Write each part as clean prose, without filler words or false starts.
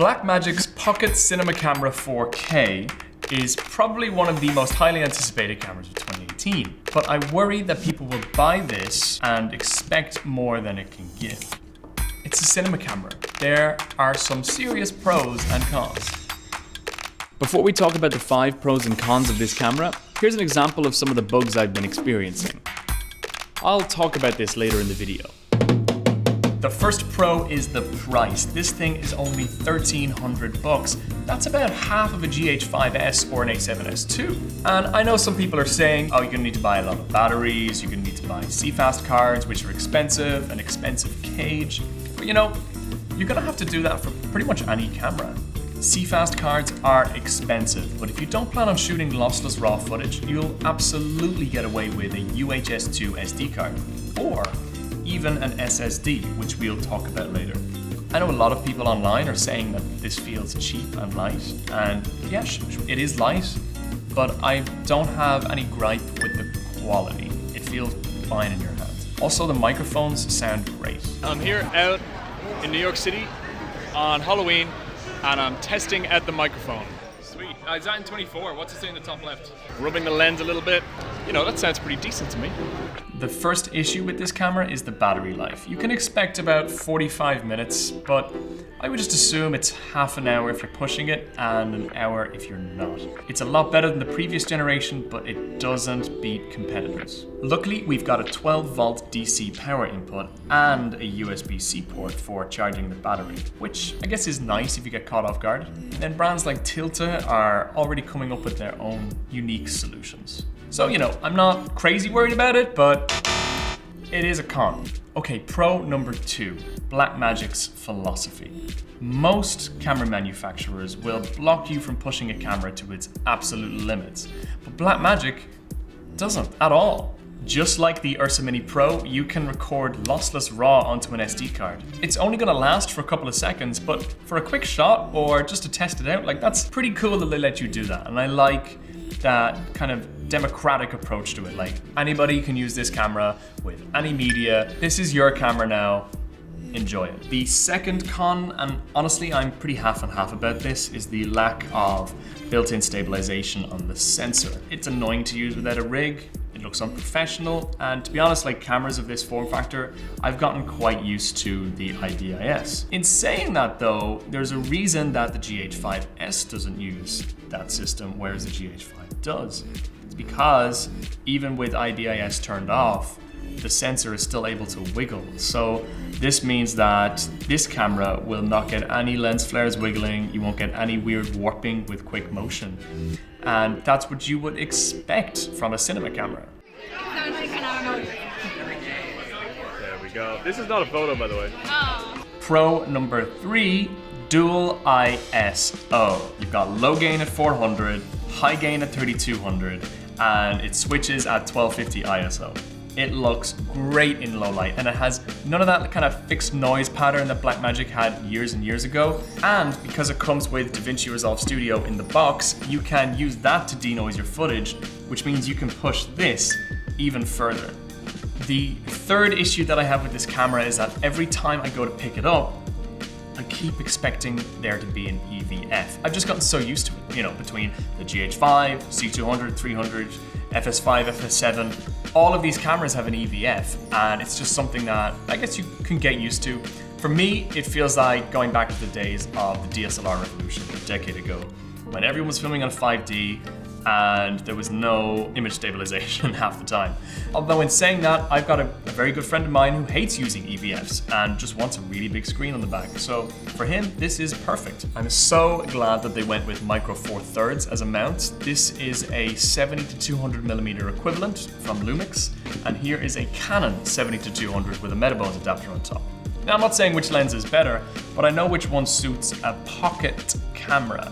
Blackmagic's Pocket Cinema Camera 4K is probably one of the most highly anticipated cameras of 2018, but I worry that people will buy this and expect more than it can give. It's a cinema camera. There are some serious pros and cons. Before we talk about the 5 pros and cons of this camera, here's an example of some of the bugs I've been experiencing. I'll talk about this later in the video. The first pro is the price. This thing is only $1,300. That's about half of a GH5S or an A7S II. And I know some people are saying, oh, you're gonna need to buy a lot of batteries, you're gonna need to buy CFast cards, which are expensive, an expensive cage. But you know, you're gonna have to do that for pretty much any camera. CFast cards are expensive, but if you don't plan on shooting lossless RAW footage, you'll absolutely get away with a UHS-2 SD card, or even an SSD, which we'll talk about later. I know a lot of people online are saying that this feels cheap and light, and yes, it is light, but I don't have any gripe with the quality. It feels fine in your hands. Also, the microphones sound great. I'm here out in New York City on Halloween, and I'm testing out the microphone. Sweet. Is that in 24? What's it say in the top left? Rubbing the lens a little bit. You know, that sounds pretty decent to me. The first issue with this camera is the battery life. You can expect about 45 minutes, but I would just assume it's half an hour if you're pushing it and an hour if you're not. It's a lot better than the previous generation, but it doesn't beat competitors. Luckily, we've got a 12-volt DC power input and a USB-C port for charging the battery, which I guess is nice if you get caught off guard. And then brands like Tilta are already coming up with their own unique solutions. So, you know, I'm not crazy worried about it, but it is a con. Okay, pro number 2, Blackmagic's philosophy. Most camera manufacturers will block you from pushing a camera to its absolute limits, but Blackmagic doesn't at all. Just like the Ursa Mini Pro, you can record lossless RAW onto an SD card. It's only gonna last for a couple of seconds, but for a quick shot or just to test it out, like that's pretty cool that they let you do that. And I like that kind of democratic approach to it. Like anybody can use this camera with any media. This is your camera now. Enjoy it. The second con, and honestly I'm pretty half and half about this, is the lack of built-in stabilization on the sensor. It's annoying to use without a rig. It looks unprofessional, and to be honest, like cameras of this form factor, I've gotten quite used to the IDIS. In saying that though, there's a reason that the GH5S doesn't use that system, whereas the GH5 does. It's because even with IDIS turned off, the sensor is still able to wiggle. So this means that this camera will not get any lens flares wiggling, you won't get any weird warping with quick motion. And that's what you would expect from a cinema camera. There we go. This is not a photo, by the way. Oh. Pro number 3, dual ISO. You've got low gain at 400, high gain at 3200, and it switches at 1250 ISO. It looks great in low light, and it has none of that kind of fixed noise pattern that Blackmagic had years and years ago. And because it comes with DaVinci Resolve Studio in the box, you can use that to denoise your footage, which means you can push this even further. The third issue that I have with this camera is that every time I go to pick it up, I keep expecting there to be an EVF. I've just gotten so used to it, you know, between the GH5, C200, 300, FS5, FS7, all of these cameras have an EVF, and it's just something that I guess you can get used to. For me, it feels like going back to the days of the DSLR revolution a decade ago, when everyone was filming on 5D and there was no image stabilization half the time. Although in saying that, I've got a very good friend of mine who hates using EVFs and just wants a really big screen on the back. So for him, this is perfect. I'm so glad that they went with micro 4/3 as a mount. This is a 70 to 200 millimeter equivalent from Lumix, and here is a Canon 70 to 200 with a Metabones adapter on top. Now I'm not saying which lens is better, but I know which one suits a pocket camera.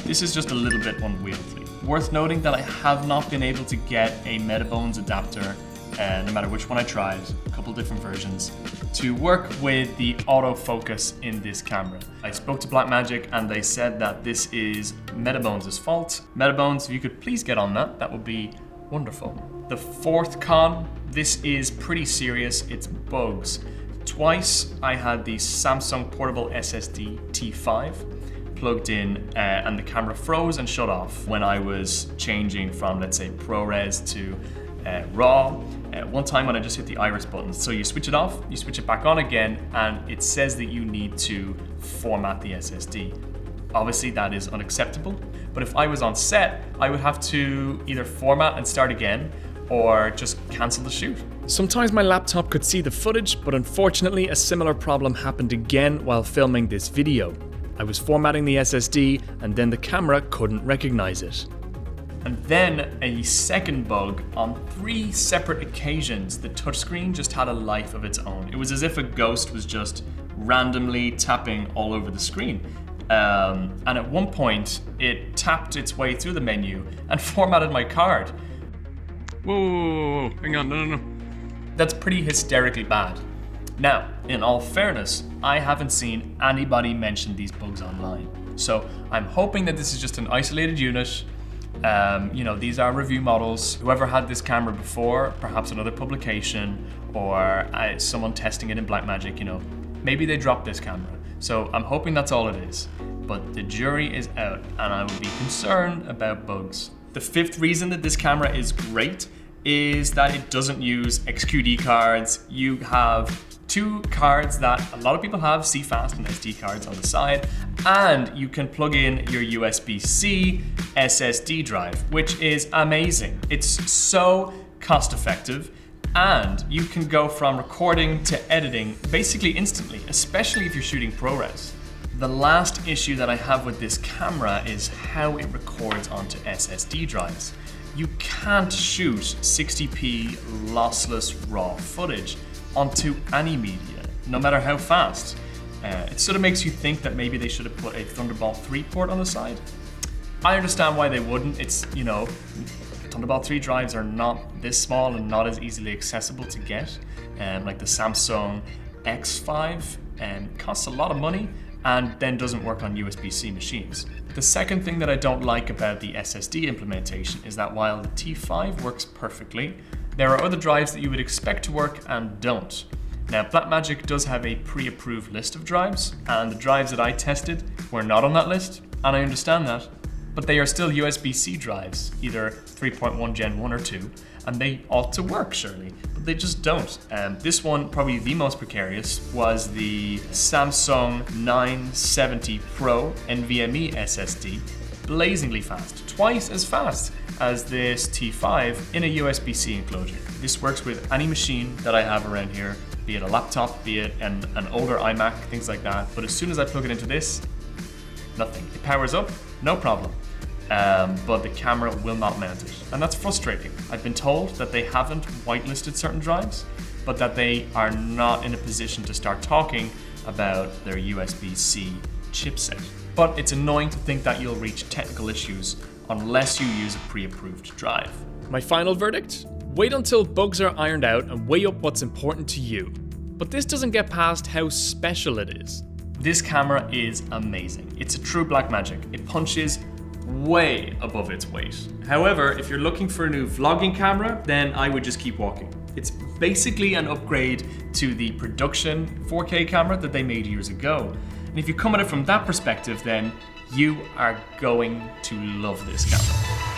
This is just a little bit unwieldy. Worth noting that I have not been able to get a Metabones adapter, no matter which one I tried, a couple different versions, to work with the autofocus in this camera. I spoke to Blackmagic and they said that this is Metabones' fault. Metabones, if you could please get on that, that would be wonderful. The fourth con, this is pretty serious, it's bugs. Twice I had the Samsung portable SSD T5 plugged in and the camera froze and shut off when I was changing from, let's say, ProRes to RAW. One time when I just hit the iris button. So you switch it off, you switch it back on again, and it says that you need to format the SSD. Obviously that is unacceptable, but if I was on set, I would have to either format and start again or just cancel the shoot. Sometimes my laptop could see the footage, but unfortunately a similar problem happened again while filming this video. I was formatting the SSD and then the camera couldn't recognize it. And then a second bug. On 3 separate occasions, the touchscreen just had a life of its own. It was as if a ghost was just randomly tapping all over the screen. And at one point, it tapped its way through the menu and formatted my card. Whoa, hang on, no. That's pretty hysterically bad. Now, in all fairness, I haven't seen anybody mention these bugs online. So I'm hoping that this is just an isolated unit. These are review models. Whoever had this camera before, perhaps another publication or someone testing it in Blackmagic, maybe they dropped this camera. So I'm hoping that's all it is. But the jury is out and I would be concerned about bugs. The 5th reason that this camera is great is that it doesn't use XQD cards. You have 2 cards that a lot of people have, CFast and SD cards on the side, and you can plug in your USB-C SSD drive, which is amazing. It's so cost effective, and you can go from recording to editing basically instantly, especially if you're shooting ProRes. The last issue that I have with this camera is how it records onto SSD drives. You can't shoot 60p lossless raw footage onto any media, no matter how fast. It sort of makes you think that maybe they should have put a Thunderbolt 3 port on the side. I understand why they wouldn't. It's, Thunderbolt 3 drives are not this small and not as easily accessible to get. Like the Samsung X5 costs a lot of money and then doesn't work on USB-C machines. The second thing that I don't like about the SSD implementation is that while the T5 works perfectly, there are other drives that you would expect to work and don't. Now, Blackmagic does have a pre-approved list of drives, and the drives that I tested were not on that list, and I understand that, but they are still USB-C drives, either 3.1 Gen 1 or 2, and they ought to work, surely, but they just don't. This one, probably the most precarious, was the Samsung 970 Pro NVMe SSD, blazingly fast, twice as fast as this T5 in a USB-C enclosure. This works with any machine that I have around here, be it a laptop, be it an older iMac, things like that, but as soon as I plug it into this, nothing. It powers up, no problem. But the camera will not mount it. And that's frustrating. I've been told that they haven't whitelisted certain drives, but that they are not in a position to start talking about their USB-C chipset. But it's annoying to think that you'll reach technical issues unless you use a pre-approved drive. My final verdict? Wait until bugs are ironed out and weigh up what's important to you. But this doesn't get past how special it is. This camera is amazing. It's a true Blackmagic. It punches way above its weight. However, if you're looking for a new vlogging camera, then I would just keep walking. It's basically an upgrade to the production 4K camera that they made years ago. And if you come at it from that perspective, then you are going to love this camera.